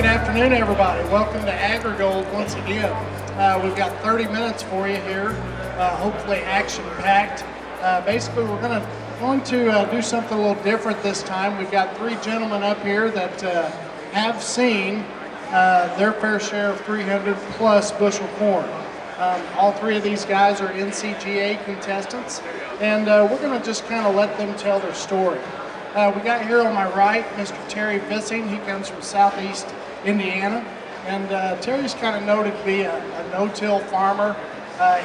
good afternoon, everybody. Welcome to AgriGold once again. We've got 30 minutes for you here, hopefully action-packed. Basically, we're going to do something a little different this time. We've got three gentlemen up here that have seen their fair share of 300-plus bushel corn. All three of these guys are NCGA contestants, and we're going to just kind of let them tell their story. We got here on my right, Mr. Terry Vissing. He comes from southeast Indiana, and Terry's kind of noted to be a no-till farmer.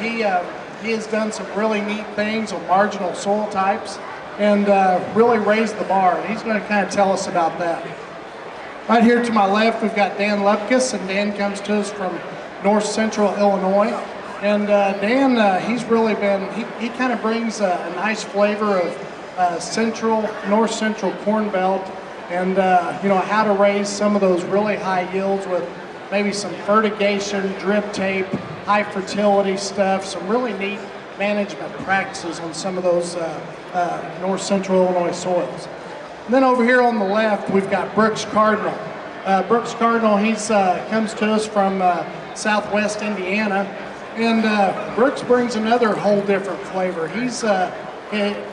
He has done some really neat things on marginal soil types and really raised the bar. He's going to kind of tell us about that. Right here to my left, we've got Dan Luepkes, and Dan comes to us from north central Illinois. And Dan, he's really been, he kind of brings a nice flavor of north central corn belt, and you know, how to raise some of those really high yields with maybe some fertigation, drip tape, high fertility stuff, some really neat management practices on some of those north central Illinois soils. And then over here on the left, we've got Brooks Cardinal. Brooks Cardinal, he's comes to us from southwest Indiana, and Brooks brings another whole different flavor.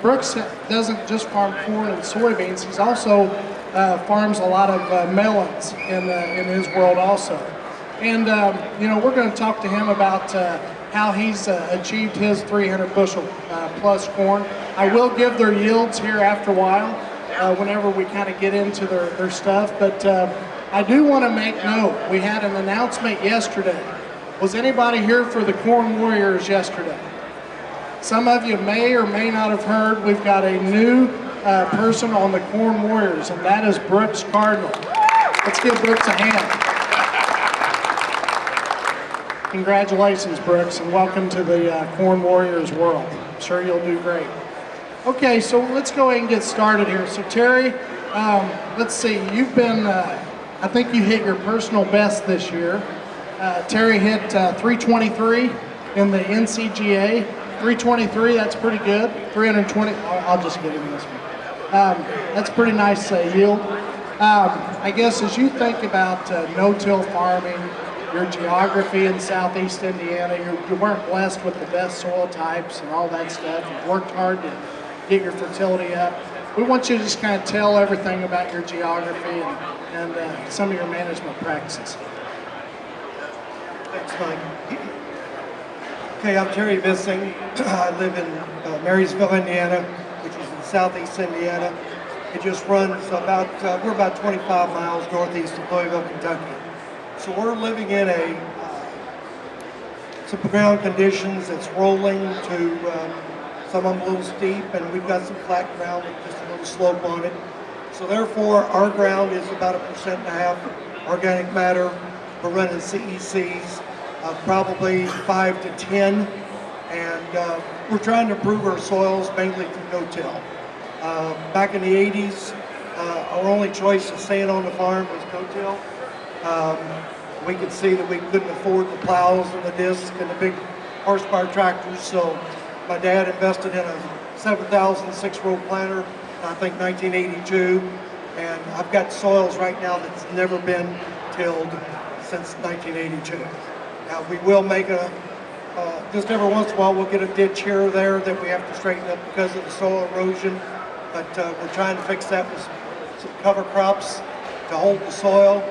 Brooks doesn't just farm corn and soybeans. He's also farms a lot of melons in his world also. And you know, we're going to talk to him about how he's achieved his 300 bushel plus corn. I will give their yields here after a while, whenever we kind of get into their stuff. But I do want to make note, we had an announcement yesterday. Was anybody here for the Corn Warriors yesterday? Some of you may or may not have heard, we've got a new person on the Corn Warriors, and that is Brooks Cardinal. Let's give Brooks a hand. Congratulations, Brooks, and welcome to the Corn Warriors world. I'm sure you'll do great. Okay, so let's go ahead and get started here. So Terry, let's see, you've been, I think you hit your personal best this year. Terry hit 323 in the NCGA. 323, that's pretty good. 320, I'll just give him this one. That's pretty nice yield. I guess as you think about no-till farming, your geography in southeast Indiana, you weren't blessed with the best soil types and all that stuff. You've worked hard to get your fertility up. We want you to just kind of tell everything about your geography and some of your management practices. Thanks, Mike. Okay, I'm Terry Vissing. I live in Marysville, Indiana, which is in southeast Indiana. It just runs about, we're about 25 miles northeast of Louisville, Kentucky. So we're living in some ground conditions. It's rolling to some of them a little steep, and we've got some flat ground with just a little slope on it. So therefore, our ground is about 1.5% organic matter. We're running CECs. Probably 5 to 10, and we're trying to improve our soils mainly through no-till. Back in the 80s, our only choice of staying on the farm was no-till. We could see that we couldn't afford the plows and the discs and the big horsepower tractors, so my dad invested in a 7,000 6-row planter, I think 1982, and I've got soils right now that's never been tilled since 1982. We will make just every once in a while we'll get a ditch here or there that we have to straighten up because of the soil erosion, but we're trying to fix that with some cover crops to hold the soil,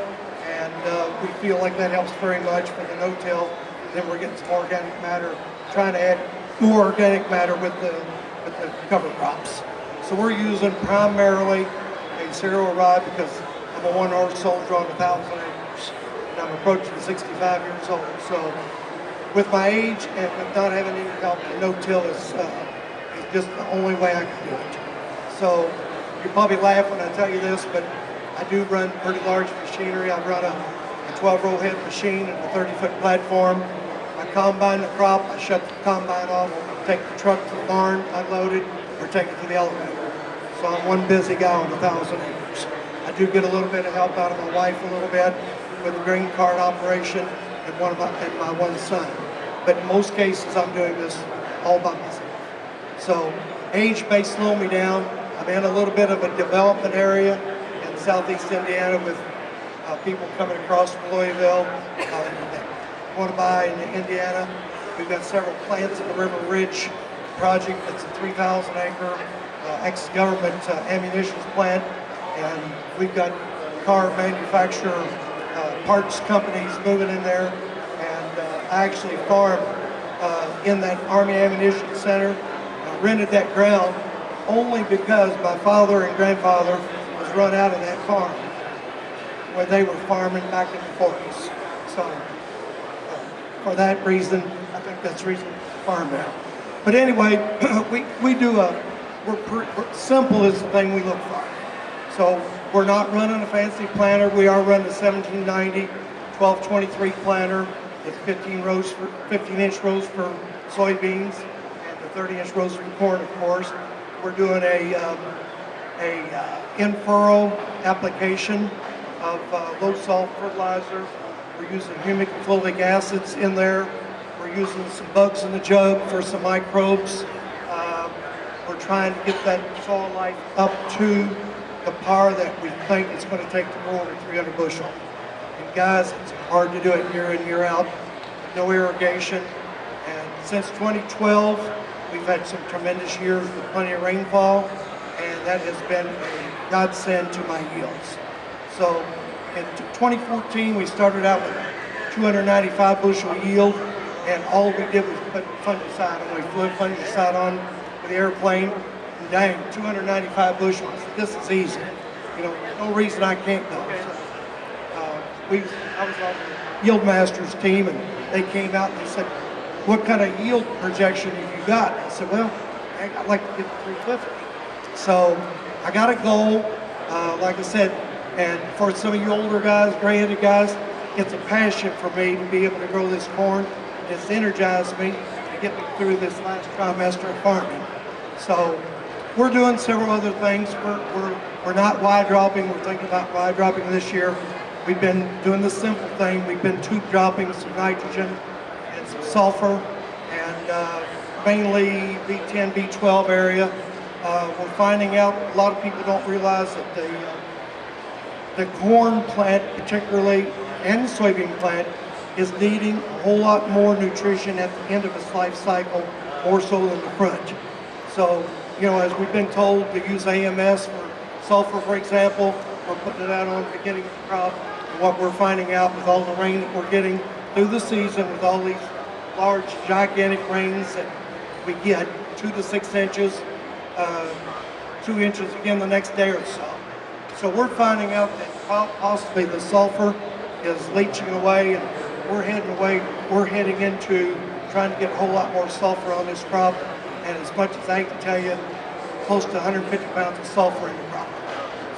and we feel like that helps very much for the no-till. Then we're getting some organic matter, trying to add more organic matter with the cover crops. So we're using primarily a cereal rye because I'm a one-horse soldier on 1,000 acres. I'm approaching 65 years old, so with my age and with not having any help, no-till is just the only way I can do it. So you probably laugh when I tell you this, but I do run pretty large machinery. I run a 12-row head machine and a 30-foot platform. I combine the crop, I shut the combine off, take the truck to the barn, unload it, or take it to the elevator. So I'm one busy guy on 1,000 acres. I do get a little bit of help out of my wife a little bit with the green card operation and my one son. But in most cases, I'm doing this all by myself. So age may slow me down. I'm in a little bit of a development area in southeast Indiana with people coming across from Louisville that want to buy in Indiana. We've got several plants in the River Ridge project. That's a 3,000 acre ex-government ammunition plant. And we've got car manufacturer parts companies moving in there. And I actually farm in that Army Ammunition Center. I rented that ground only because my father and grandfather was run out of that farm where they were farming back in the 40s. So for that reason, I think that's the reason we farm now. But anyway, we do we're simple is the thing we look for. So we're not running a fancy planter. We are running a 1790 1223 planter. It's 15-inch rows for soybeans and the 30-inch rows for corn, of course. We're doing a in-furrow application of low-salt fertilizer. We're using humic and fulvic acids in there. We're using some bugs in the jug for some microbes. We're trying to get that soil life up to the par that we think it's going to take to grow over 300 bushel. And guys, it's hard to do it year in, year out. No irrigation. And since 2012, we've had some tremendous years with plenty of rainfall, and that has been a godsend to my yields. So in 2014, we started out with 295 bushel yield, and all we did was put fungicide on. We flew fungicide on with the airplane, and dang, 295 bushels. This is easy. You know, no reason I can't go. So, I was on the Yield Masters team, and they came out and they said, "What kind of yield projection have you got?" I said, "Well, I'd like to get to 350." So I got a goal, like I said, and for some of you older guys, gray-headed guys, it's a passion for me to be able to grow this corn. It's energized me to get me through this last trimester of farming. So we're doing several other things. We're not wide dropping. We're thinking about wide dropping this year. We've been doing the simple thing. We've been tube dropping some nitrogen and some sulfur, and mainly B10, B12 area. We're finding out a lot of people don't realize that the corn plant particularly, and the soybean plant, is needing a whole lot more nutrition at the end of its life cycle, more so than the front. So, you know, as we've been told to use AMS for sulfur, for example, we're putting it out on the beginning of the crop. And what we're finding out with all the rain that we're getting through the season, with all these large, gigantic rains that we get, 2 to 6 inches, 2 inches again the next day or so. So we're finding out that possibly the sulfur is leaching away, and we're heading into trying to get a whole lot more sulfur on this crop. And as much as I can tell you, close to 150 pounds of sulfur in the crop.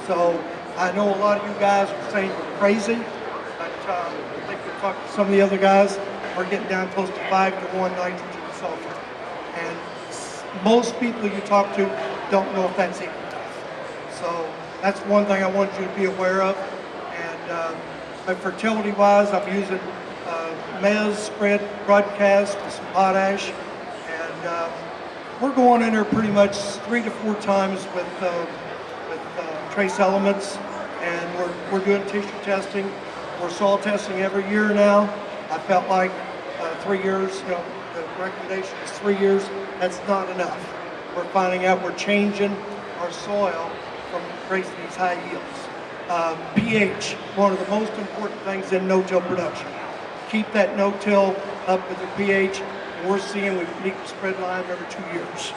So I know a lot of you guys are saying we're crazy, but I think we'll talk to some of the other guys. We're getting down close to 5 to 1 nitrogen sulfur. And most people you talk to don't know if that's even enough. So that's one thing I want you to be aware of. And but fertility-wise, I'm using maize spread broadcast with some potash, and we're going in there pretty much 3 to 4 times with trace elements, and we're doing tissue testing. We're soil testing every year now. I felt like 3 years, you know, the recommendation is 3 years. That's not enough. We're finding out we're changing our soil from raising these high yields. pH, one of the most important things in no-till production. Keep that no-till up with your pH, and we're seeing we need to spread lime every 2 years.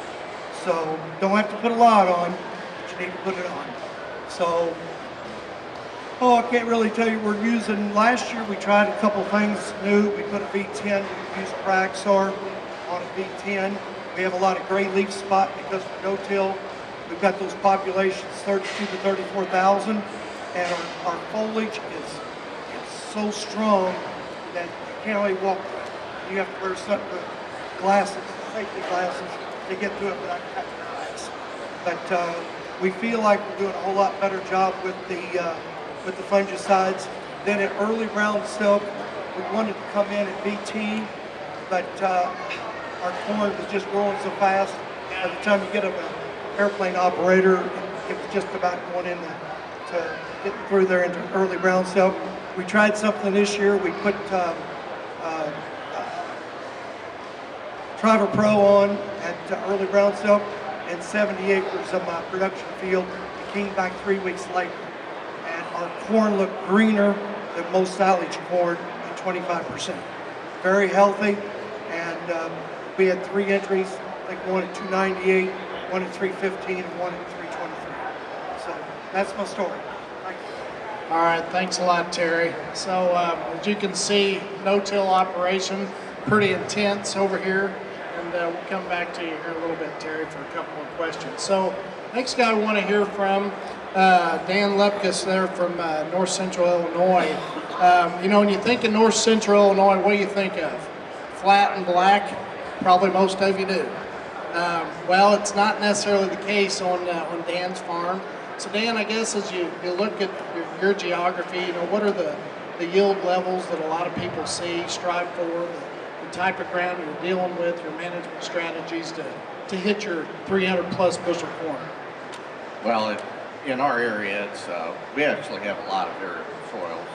So don't have to put a lot on, but you need to put it on. So, I can't really tell you. We're using, last year we tried a couple things new. We put a V10, we used Praxar on a V10. We have a lot of gray leaf spot because of no-till. We've got those populations 32 to 34,000, and our foliage is so strong that you can't really walk through it. You have to wear some glasses, safety glasses, to get through it without cutting your eyes. But we feel like we're doing a whole lot better job with the fungicides. Then at early brown silk, we wanted to come in at VT, but our corn was just growing so fast. By the time you get an airplane operator, it was just about going in the getting through there into early brown silk. We tried something this year. We put Triver Pro on at early brown silk, and 70 acres of my production field. It came back 3 weeks later, and our corn looked greener than most silage corn at 25%. Very healthy, and we had 3 entries. I think one at 298, one at 315, and one at 323. So that's my story. Thank you. All right, thanks a lot, Terry. So as you can see, no-till operation, pretty intense over here. And we'll come back to you here a little bit, Terry, for a couple more questions. So next guy we want to hear from, Dan Luepkes there from North Central Illinois. You know, when you think of North Central Illinois, what do you think of? Flat and black? Probably most of you do. Well, it's not necessarily the case on Dan's farm. So Dan, I guess as you look at your geography, you know, what are the yield levels that a lot of people see, strive for, the type of ground you're dealing with, your management strategies to hit your 300 plus bushel corn? Well, in our area, we actually have a lot of variable soils.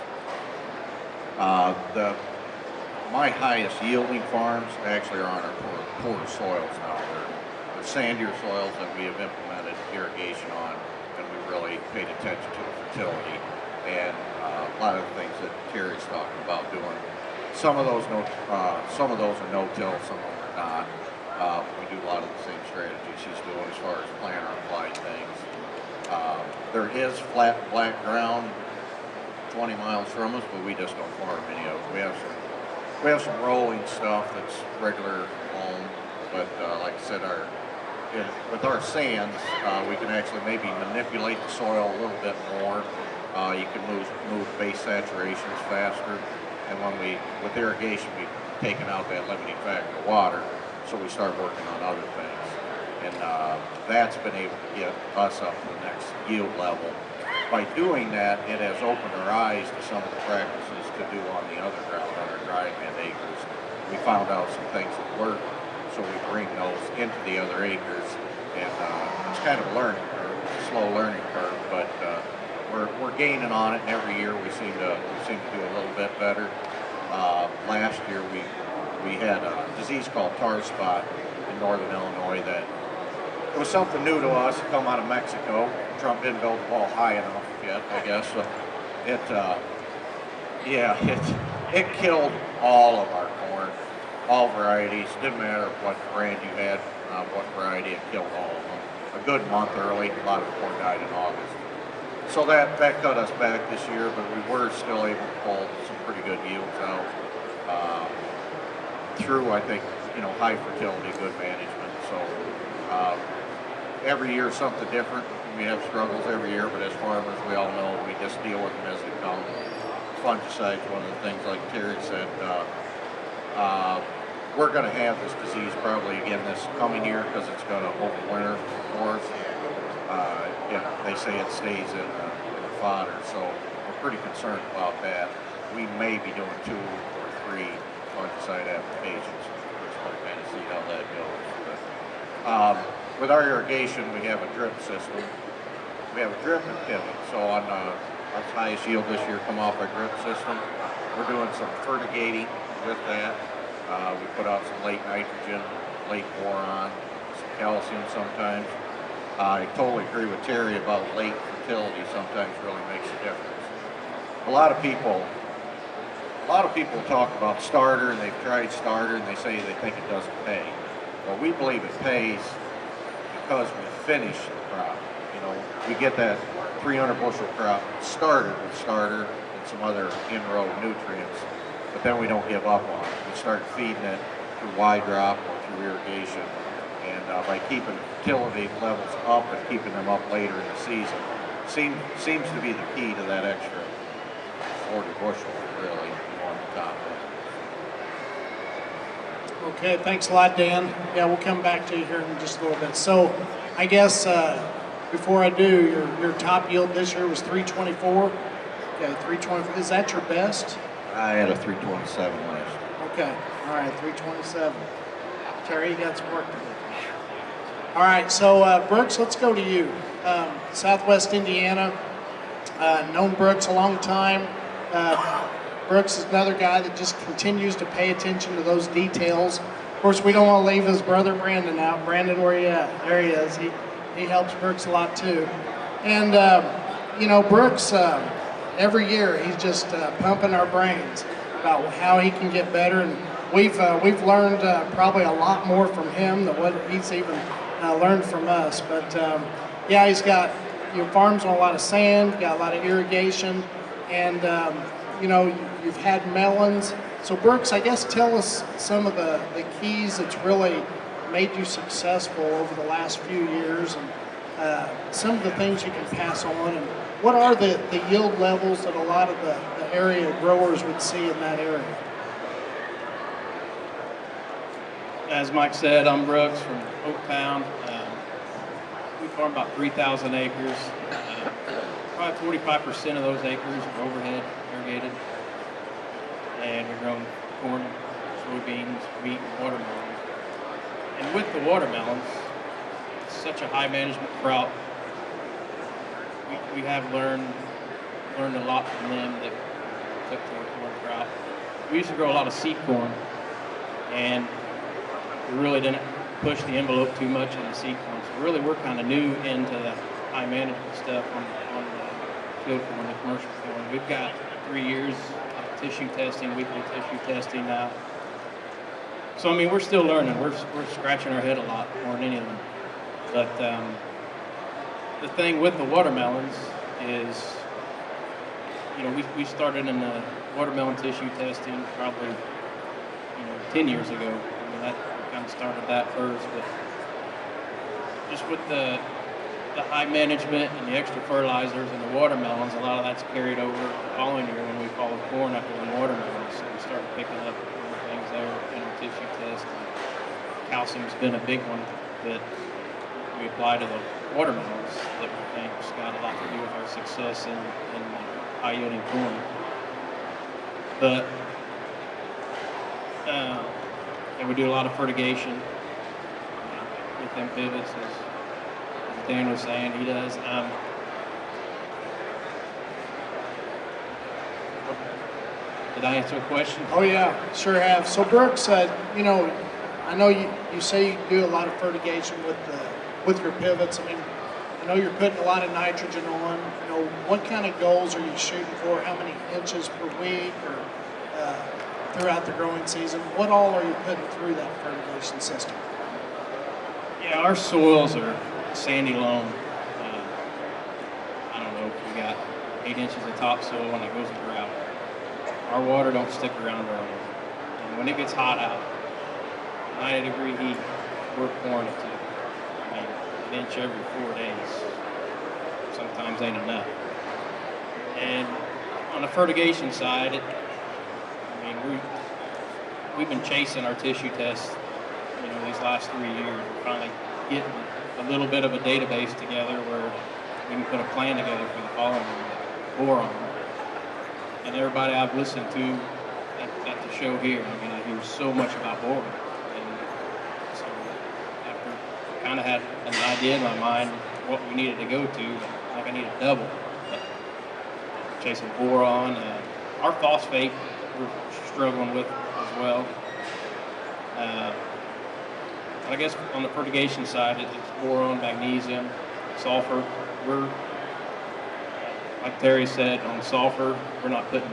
My highest yielding farms actually are on our poorer soils now. They're sandier soils that we have implemented irrigation on, and we really paid attention to the fertility and a lot of the things that Terry's talking about doing. Some of those are no-till, some of them are not. We do a lot of the same strategies he's doing as far as plant or applied things. There is flat black ground 20 miles from us, but we just don't farm any of it. We have some rolling stuff that's regular loam, but like I said, with our sands, we can actually maybe manipulate the soil a little bit more. You can move base saturations faster, and with irrigation, we've taken out that limiting factor of water, so we start working on other things, and that's been able to get us up to the next yield level. By doing that, it has opened our eyes to some of the practices to do on the other ground, on our dry land acres. We found out some things that work, so we bring those into the other acres, and it's kind of a learning curve, a slow learning curve, but we're gaining on it, and every year we seem to do a little bit better. Last year we had a disease called tar spot in northern Illinois that it was something new to us. It come out of Mexico. Trump didn't build the wall high enough yet, I guess. So it killed all of our corn, all varieties. Didn't matter what brand you had, what variety, it killed all of them. A good month early. A lot of the corn died in August. So that cut us back this year, but we were still able to pull some pretty good yields out through, I think, high fertility, good management. So every year something different. We have struggles every year, but as farmers, we all know we just deal with them as they come. Fungicides, one of the things, like Terry said, we're going to have this disease probably again this coming year because it's going to overwinter for us. They say it stays in the fodder, so we're pretty concerned about that. We may be doing 2 or 3 fungicide applications. We'll kind of see how that goes. But, with our irrigation, we have a drip system. We have a drip and pivot. So on our highest yield this year come off our drip system. We're doing some fertigating with that. We put out some late nitrogen, late boron, some calcium sometimes. I totally agree with Terry about late fertility sometimes really makes a difference. A lot of people talk about starter, and they've tried starter, and they say they think it doesn't pay. Well, we believe it pays because we finish the crop. We get that 300 bushel crop started with starter and some other in-row nutrients, but then we don't give up on it. We start feeding it through Y drop or through irrigation. And by keeping fertility levels up and keeping them up later in the season, seems to be the key to that extra 40 bushel, really, on the top end. Okay, thanks a lot, Dan. Yeah, we'll come back to you here in just a little bit. So I guess before I do, your top yield this year was 324. Okay, 324. Is that your best? I had a 327 last. Okay, all right, 327. Terry, you got some work to do. All right, so Brooks, let's go to you. Southwest Indiana, Known Brooks a long time. Brooks is another guy that just continues to pay attention to those details. Of course, we don't want to leave his brother Brandon out. Brandon, where you at? There he is. He helps Brooks a lot too. And you know, Brooks, every year he's just pumping our brains about how he can get better, and we've learned probably a lot more from him than what he's even learned from us. But yeah, he's got farms on a lot of sand, got a lot of irrigation, and you know, you've had melons. So Brooks, I guess tell us some of the keys that's really made you successful over the last few years, and some of the things you can pass on, and what are the yield levels that a lot of the area growers would see in that area? As Mike said, I'm Brooks from Oaktown. We farm about 3,000 acres. Probably 45% of those acres are overhead irrigated. And we're growing corn, soybeans, wheat, and watermelons. And with the watermelons, it's such a high management crop. We have learned a lot from them that took to the corn crop. We used to grow a lot of seed corn, and we really didn't push the envelope too much on the seed corn. So really, we're kind of new into the high management stuff on field corn, the commercial corn. We've got 3 years of tissue testing, weekly tissue testing now. So I mean, we're still learning. We're scratching our head a lot more than anything. But the thing with the watermelons is, you know, we started in the watermelon tissue testing probably, 10 years ago. I mean, that kind of started that first, but just with the high management and the extra fertilizers and the watermelons, a lot of that's carried over the following year when we followed corn after the watermelons. So we started picking up things there in our tissue test. Calcium's been a big one that we apply to the watermelons that we think's got a lot to do with our success in high yielding corn. But and we do a lot of fertigation with them pivots, as Dan was saying, he does. Did I answer a question? Oh yeah, sure have. So Brooks, I know you say you do a lot of fertigation with your pivots. I mean, I know you're putting a lot of nitrogen on. What kind of goals are you shooting for? How many inches per week, or throughout the growing season? What all are you putting through that fertigation system? Yeah, our soils are sandy loam. I don't know if we got 8 inches of topsoil and it goes in drought. Our water don't stick around very long. And when it gets hot out, 90-degree heat, we're pouring it to, an inch every 4 days. Sometimes ain't enough. And on the fertigation side, we've been chasing our tissue tests, these last 3 years. We're finally getting a little bit of a database together where we can put a plan together for the following year. Boron. And everybody I've listened to at the show here, I hear so much about boron. And so after I kind of had an idea in my mind what we needed to go to, I need a double. But chasing boron, our phosphate we're struggling with as well. I guess on the fertigation side, it's boron, magnesium, sulfur. We're, like Terry said, on sulfur, we're not putting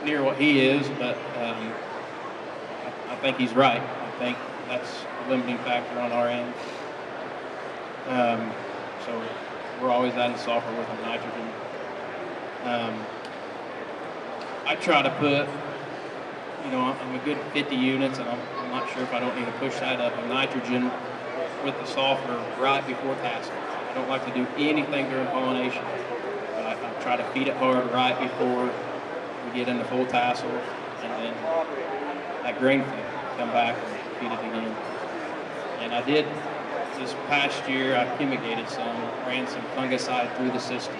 near what he is, but I think he's right. I think that's a limiting factor on our end. So we're always adding sulfur with the nitrogen. I try to put, I'm a good 50 units, and I'm not sure if I don't need to push that up, of nitrogen with the sulfur right before tassel. I don't like to do anything during pollination, but I try to feed it hard right before we get into full tassel, and then that grain flip, come back and feed it again. And I did this past year, I fumigated some, ran some fungicide through the system.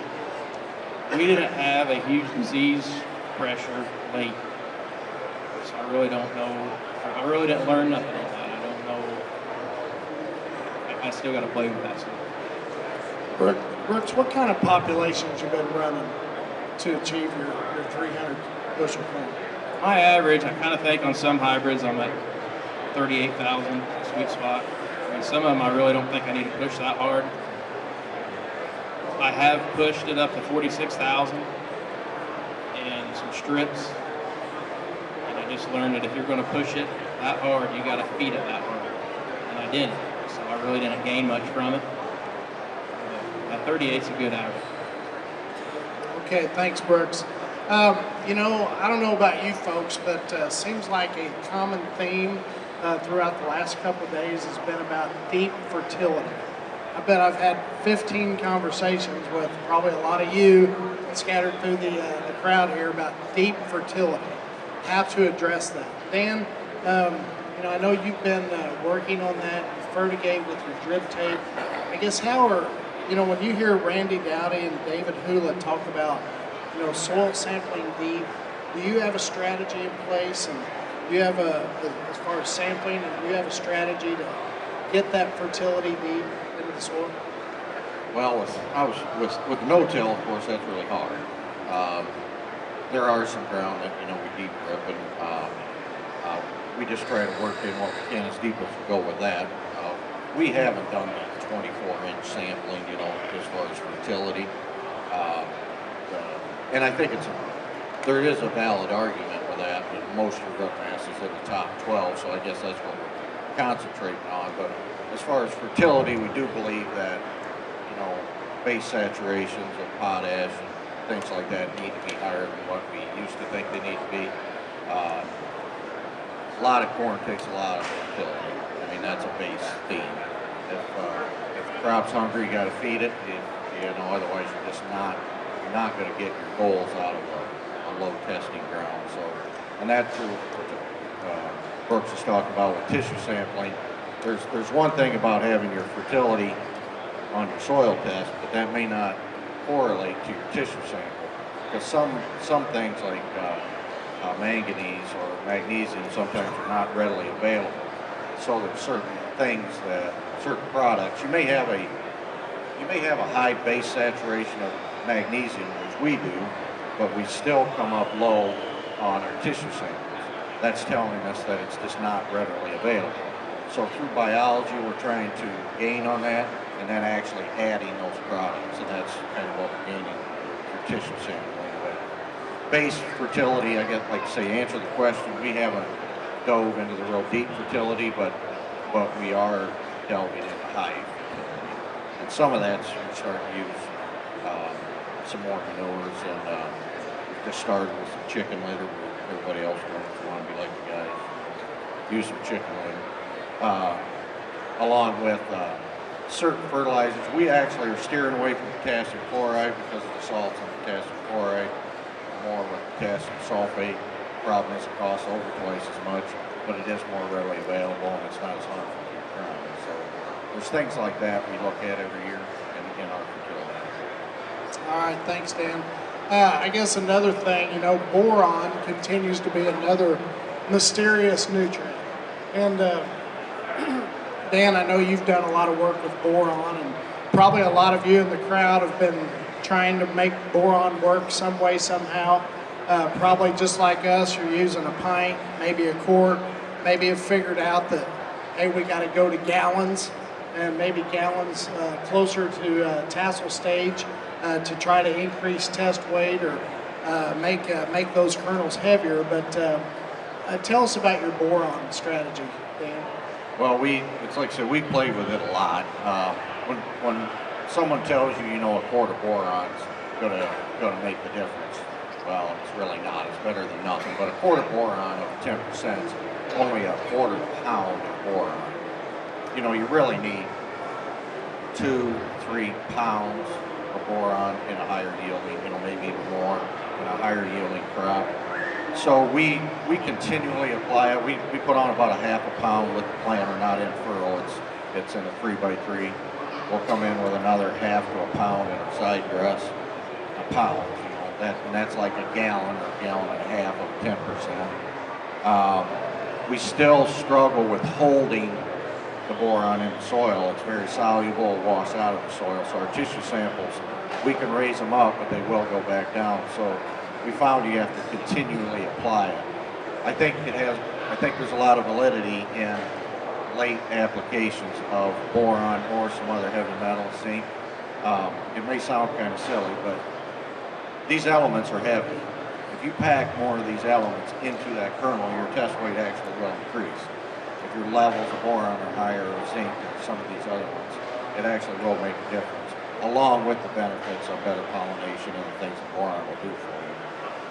We didn't have a huge disease pressure late. So I really don't know. I really didn't learn nothing on that. I don't know. I still got to play with that stuff. Correct. Brooks, what kind of populations you been running to achieve your 300 bushel corn? My average, I kind of think on some hybrids I'm at 38,000 sweet spot. I mean, some of them I really don't think I need to push that hard. I have pushed it up to 46,000 and some strips. And I just learned that if you're going to push it that hard, you got to feed it that hard. And I didn't. So I really didn't gain much from it. But 38 is a good average. Okay, thanks, Brooks. You know, I don't know about you folks, but seems like a common theme throughout the last couple of days has been about deep fertility. I bet I've had 15 conversations with probably a lot of you scattered through the crowd here about deep fertility, how to address that. Dan, you know, I know you've been working on that, fertigate with your drip tape. I guess how are, you know, when you hear Randy Dowdy and David Hula talk about, you know, soil sampling deep, do you have a strategy in place, and do you have as far as sampling, and do you have a strategy to get that fertility deep into the soil? Well, with no-till, of course, that's really hard. There are some ground that, you know, we deep grip, and we just try to work in what we can as deep as we go with that. We haven't done the 24-inch sampling, you know, as far as fertility. And I think there is a valid argument with that, but most of your root mass is in the top 12, so I guess that's what we're concentrating on. But as far as fertility, we do believe that, you know, base saturations of potash and things like that need to be higher than what we used to think they need to be. A lot of corn takes a lot of fertility. I mean, that's a base theme. If the crop's hungry, you got to feed it. You know, otherwise you're not going to get your goals out of a low testing ground. So, and that's what Brooks is talking about with tissue sampling. There's one thing about having your fertility on your soil test, but that may not correlate to your tissue sample, because some things like manganese or magnesium sometimes are not readily available. So there's certain products, you may have a high base saturation of magnesium, which we do, but we still come up low on our tissue samples. That's telling us that it's just not readily available. So through biology, we're trying to gain on that and then actually adding those products, and that's kind of what we're gaining through tissue sampling. But base fertility, I guess, like to say, answer the question, we haven't dove into the real deep fertility, but we are delving into high fertility. And some of that's we're starting to use some more manures, and just started with some chicken litter. Everybody else want to be like the guys. Use some chicken litter. Along with certain fertilizers. We actually are steering away from potassium chloride because of the salts in potassium chloride. More with potassium sulfate. Problem is it costs over twice as much, but it is more readily available and it's not as harmful to your crown. So there's things like that we look at every year in our fertility. All right, thanks, Dan. I guess another thing, you know, boron continues to be another mysterious nutrient. And Dan, I know you've done a lot of work with boron, and probably a lot of you in the crowd have been trying to make boron work some way, somehow. Probably just like us, you're using a pint, maybe a quart, maybe have figured out that, hey, we got to go to gallons, and maybe gallons closer to tassel stage to try to increase test weight or make those kernels heavier. But tell us about your boron strategy, Dan. Well, it's like I said, we play with it a lot. When someone tells you, you know, a quart of boron's gonna make the difference, well, it's really not. It's better than nothing. But a quart of boron of 10% is only a quarter pound of boron. You know, you really need 2-3 pounds of boron in a higher yielding, you know, maybe even more in a higher yielding crop. So we continually apply it. We put on about a half a pound with the planter, not in furrow. It's in a 3x3. We'll come in with another half to a pound in our side dress, a pound. You know, that's like a gallon or a gallon and a half of 10%. We still struggle with holding the boron in the soil. It's very soluble, it washes out of the soil. So our tissue samples, we can raise them up, but they will go back down. So we found you have to continually apply it. I think there's a lot of validity in late applications of boron or some other heavy metal, zinc. It may sound kind of silly, but these elements are heavy. If you pack more of these elements into that kernel, your test weight actually will increase. If your levels of boron are higher or zinc or some of these other ones, it actually will make a difference, along with the benefits of better pollination and the things that boron will do for you.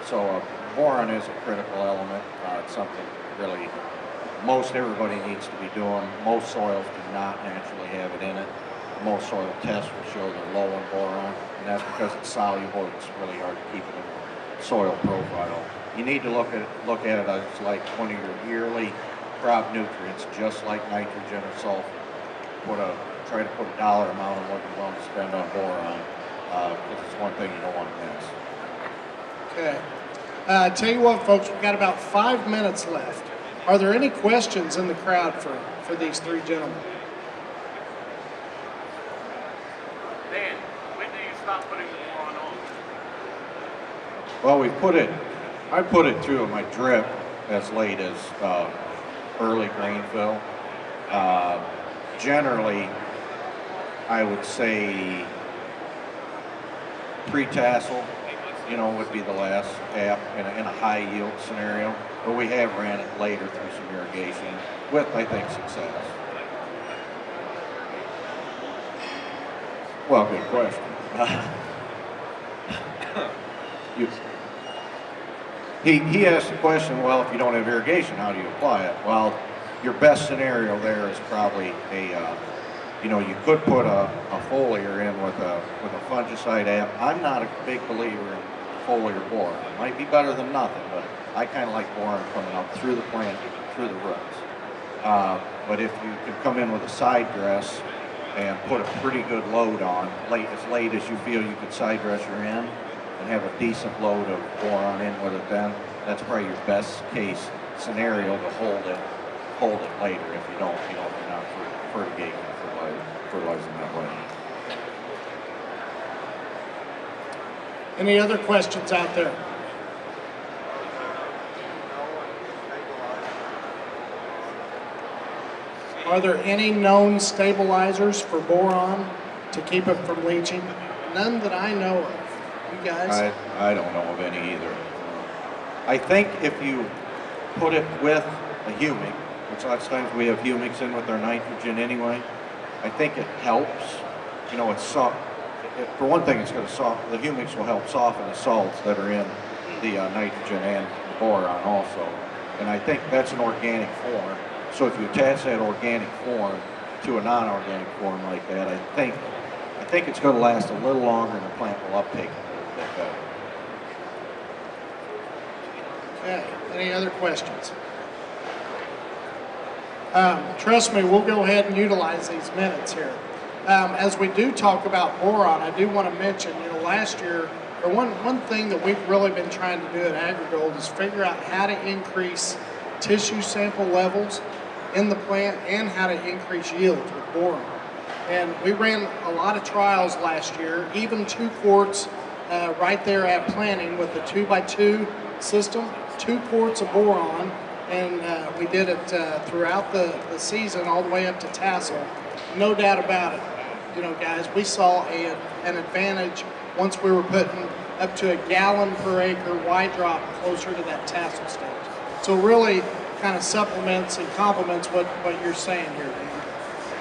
So boron is a critical element. It's something really most everybody needs to be doing. Most soils do not naturally have it in it. Most soil tests will show they're low in boron, and that's because it's soluble. It's really hard to keep it in the soil profile. You need to look at it as like one of your yearly crop nutrients, just like nitrogen or sulfur. Try to put a dollar amount on what you're willing to spend on boron, because it's one thing you don't want to miss. Okay. Tell you what, folks, we've got about 5 minutes left. Are there any questions in the crowd for these three gentlemen? Dan, when do you stop putting the boron on? Well, I put it through my drip as late as early grain fill. Generally, I would say pre-tassel, would be the last app in a high yield scenario. But we have ran it later through some irrigation with, I think, success. Well, good question. He asked the question, well, if you don't have irrigation, how do you apply it? Well, your best scenario there is probably you could put a foliar in with a fungicide app. I'm not a big believer in foliar boron. It might be better than nothing, but I kind of like boron coming up through the plant, through the roots. But if you could come in with a side dress and put a pretty good load on, as late as you feel you could side dress your end and have a decent load of boron in with it then, that's probably your best case scenario to hold it later if you're not fertigating or fertilizing that way. Any other questions out there? Are there any known stabilizers for boron to keep it from leaching? None that I know of. You guys? I don't know of any either. I think if you put it with a humic, which lots of times we have humics in with our nitrogen anyway, I think it helps. It's soft. For one thing, it's going to the humics will help soften the salts that are in the nitrogen and the boron also. And I think that's an organic form. So if you attach that organic form to a non-organic form like that, I think it's going to last a little longer and the plant will uptake it a little bit better. Okay, any other questions? Trust me, we'll go ahead and utilize these minutes here. As we do talk about boron, I do want to mention, last year, or one thing that we've really been trying to do at AgriGold is figure out how to increase tissue sample levels in the plant and how to increase yields with boron. And we ran a lot of trials last year, even 2 quarts right there at planting with the 2x2 system, 2 quarts of boron, and we did it throughout the season all the way up to tassel. No doubt about it. Guys, we saw an advantage once we were putting up to 1 gallon per acre wide drop closer to that tassel stage. So really kind of supplements and complements what you're saying here,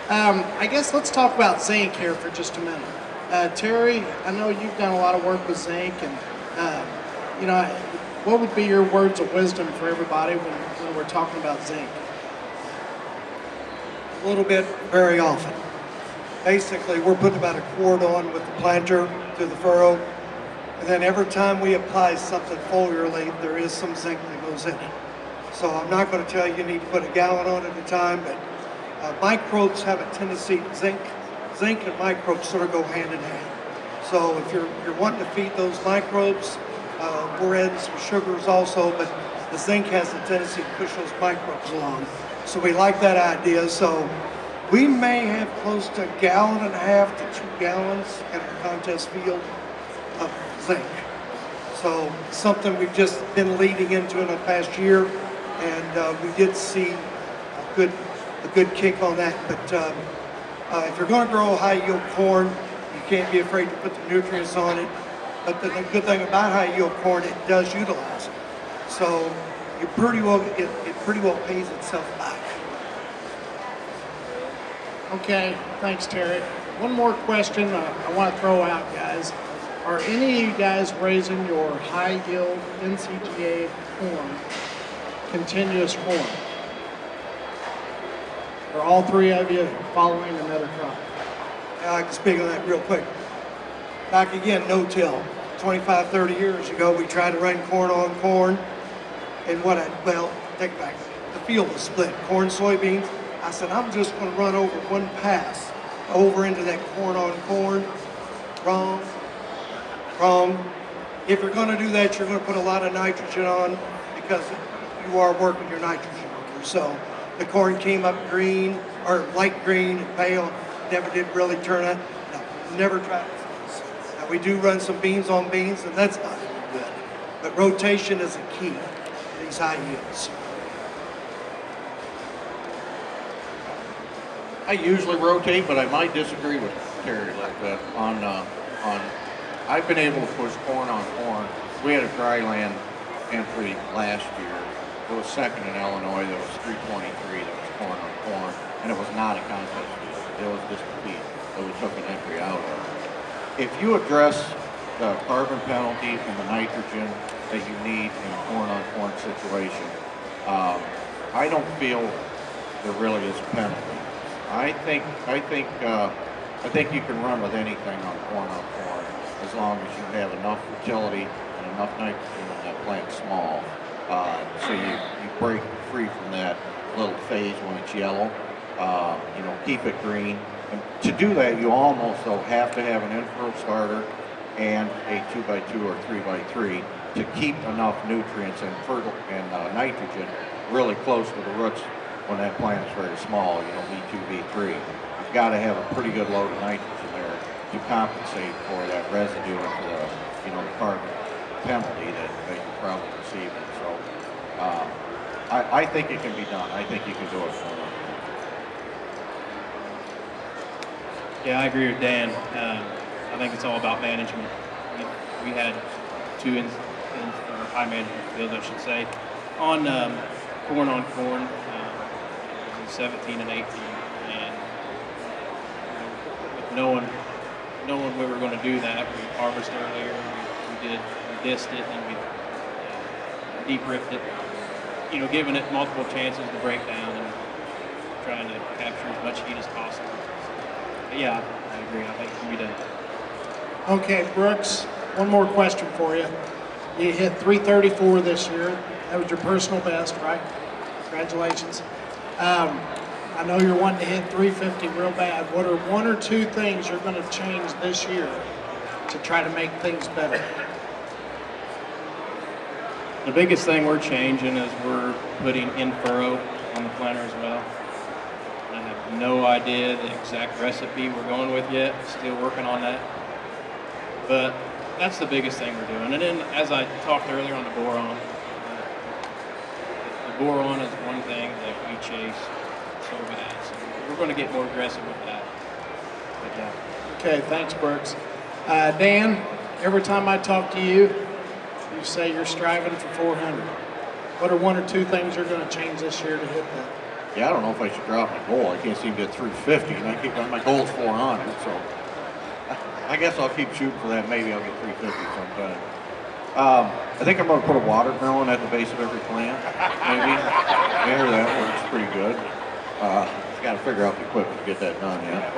Dan. I guess let's talk about zinc here for just a minute. Terry, I know you've done a lot of work with zinc, and what would be your words of wisdom for everybody when we're talking about zinc? A little bit, very often. Basically, we're putting about 1 quart on with the planter through the furrow, and then every time we apply something foliarly, there is some zinc that goes in it. So I'm not going to tell you need to put 1 gallon on at a time, but microbes have a tendency, zinc and microbes sort of go hand in hand. So if you're wanting to feed those microbes, we're adding some sugars also, but the zinc has a tendency to push those microbes along. So we like that idea. So We may have close to 1.5 gallons to 2 gallons at our contest field of zinc. So something we've just been leading into in the past year, and we did see a good kick on that. But if you're going to grow high yield corn, you can't be afraid to put the nutrients on it. But the good thing about high yield corn, it does utilize it. So it pretty well pays itself back. Okay, thanks, Terry. One more question I want to throw out, guys. Are any of you guys raising your high yield NCGA corn, continuous corn? Are all three of you following another crop? I can speak on that real quick. Back again, no-till. 25, 30 years ago, we tried to run corn on corn, and take it back. The field was split, corn, soybeans. I said, I'm just going to run over one pass over into that corn on corn. Wrong. If you're going to do that, you're going to put a lot of nitrogen on because you are working your nitrogen over. So the corn came up green or light green and pale. Never did really turn out. No, never tried it. Now we do run some beans on beans, and that's not good. But rotation is a key to these high yields. I usually rotate, but I might disagree with Terry a little bit on I've been able to push corn on corn. We had a dry land entry last year. It was second in Illinois. There was 323 that was corn on corn, and it was not a contest field. It was just a field that we took an entry out of. If you address the carbon penalty and the nitrogen that you need in a corn on corn situation, I don't feel there really is a penalty. I think you can run with anything on corn as long as you have enough fertility and enough nitrogen when that plant's small. So you break free from that little phase when it's yellow. Keep it green. And to do that, you almost have to have an in-furrow starter and a 2x2 or 3x3 to keep enough nutrients and nitrogen really close to the roots when that plant is very small, V2, V3. You've got to have a pretty good load of nitrogen there to compensate for that residue and for the carbon penalty that you're probably receiving. So I think it can be done. I think you can do it for them. Yeah, I agree with Dan. I think it's all about management. We had two high management fields, I should say, on corn, 17 and 18, and with knowing we were going to do that, we harvested earlier, we dissed it, and we deep ripped it, giving it multiple chances to break down and trying to capture as much heat as possible. But yeah, I agree. I think it can be done. Okay, Brooks, one more question for you. You hit 334 this year. That was your personal best, right? Congratulations. I know you're wanting to hit 350 real bad. What are one or two things you're going to change this year to try to make things better? The biggest thing we're changing is we're putting in furrow on the planter as well. I have no idea the exact recipe we're going with yet. Still working on that. But that's the biggest thing we're doing. And then, as I talked earlier on the boron, the boron is one thing that we chase so bad. So we're going to get more aggressive with that. But yeah. Okay, thanks, Brooks. Dan, every time I talk to you, you say you're striving for 400. What are one or two things you're going to change this year to hit that? Yeah, I don't know if I should drop my goal. I can't seem to get 350, and my goal's 400, so I guess I'll keep shooting for that. Maybe I'll get 350 sometime. I think I'm going to put a watermelon at the base of every plant, maybe. There, that works pretty good. Got to figure out the equipment to get that done yet.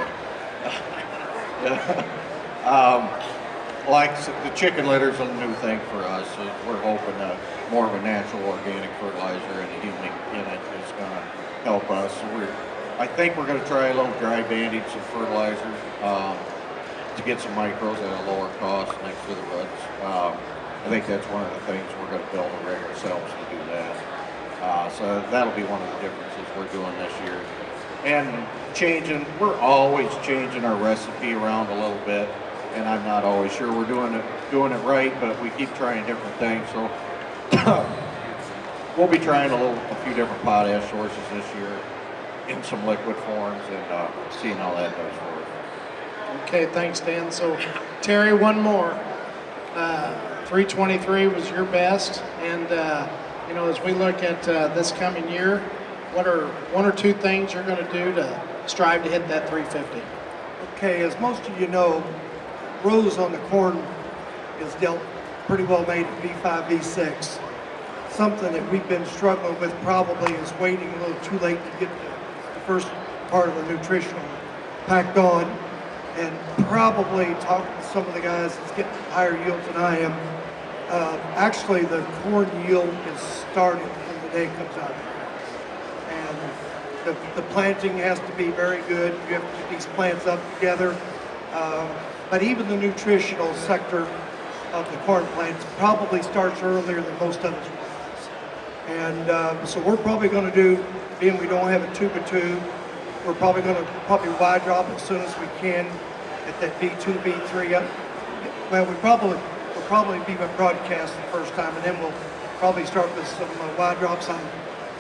Like the chicken litter's a new thing for us. So we're hoping that more of a natural organic fertilizer and a humic in it is going to help us. So I think we're going to try a little dry bandage some fertilizer to get some micros at a lower cost next to the roots. I think that's one of the things we're going to build a rig ourselves to do that. So that'll be one of the differences we're doing this year. and we're always changing our recipe around a little bit, and I'm not always sure we're doing it right, but we keep trying different things. So we'll be trying a few different potash sources this year in some liquid forms, and seeing how that does for us. Okay, thanks, Dan. So, Terry, one more. 323 was your best, and you know, as we look at this coming year, what are one or two things you're going to do to strive to hit that 350? Okay, as most of you know, rows on the corn is dealt pretty well made at V5, V6. Something that we've been struggling with probably is waiting a little too late to get the first part of the nutritional packed on, and probably talking to some of the guys that's getting higher yields than I am. Actually, the corn yield is starting when the day comes out. And the planting has to be very good. You have to get these plants up together. But even the nutritional sector of the corn plants probably starts earlier than most others. And so we're probably going to do, being we don't have a 2x2, we're probably going to wide drop as soon as we can at that V2, V3. Well, we'll probably be broadcast the first time, and then we'll probably start with some wide drops. I'm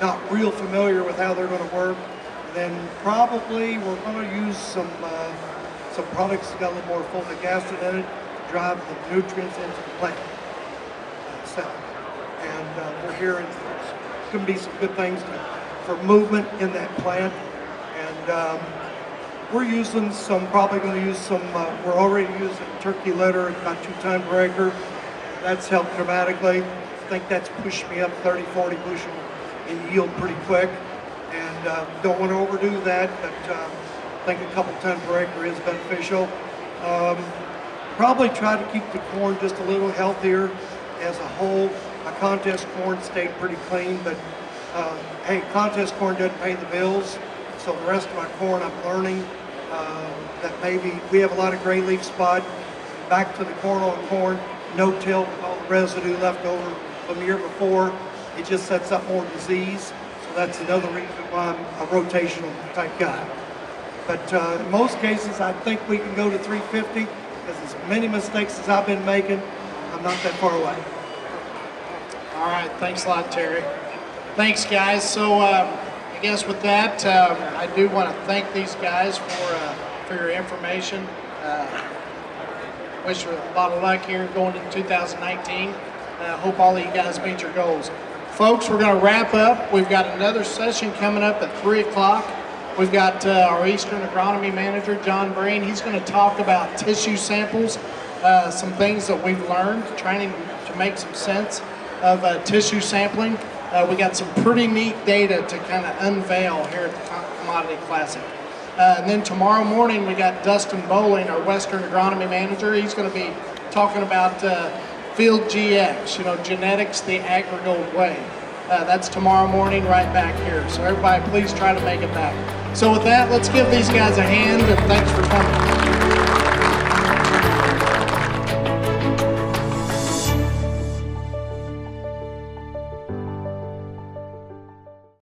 not real familiar with how they're going to work. And then probably we're going to use some products that got a little more folic acid in it to drive the nutrients into the plant itself. And we're hearing there's going to be some good things for movement in that plant. And we're using some, probably going to use some, we're already using turkey litter at about 2 tons per acre. That's helped dramatically. I think that's pushed me up 30, 40 bushel in yield pretty quick. And don't want to overdo that, but I think a couple tons per acre is beneficial. Probably try to keep the corn just a little healthier as a whole. My contest corn stayed pretty clean, but hey, contest corn doesn't pay the bills. So the rest of my corn, I'm learning that maybe we have a lot of gray leaf spot. Back to the corn on corn, no-till with all the residue left over from the year before. It just sets up more disease. So that's another reason why I'm a rotational type guy. But in most cases, I think we can go to 350 because as many mistakes as I've been making, I'm not that far away. All right, thanks a lot, Terry. Thanks, guys. So I guess with that, I do want to thank these guys for your information. Wish you a lot of luck here going into 2019. Hope all of you guys meet your goals. Folks, we're going to wrap up. We've got another session coming up at 3 o'clock. We've got our Eastern Agronomy Manager, John Breen. He's going to talk about tissue samples, some things that we've learned, trying to make some sense of tissue sampling. We got some pretty neat data to kind of unveil here at the Commodity Classic. And then tomorrow morning, we got Dustin Bowling, our Western Agronomy Manager. He's going to be talking about Field GX, you know, genetics the AgriGold way. That's tomorrow morning right back here. So everybody, please try to make it back. So with that, let's give these guys a hand, and thanks for coming.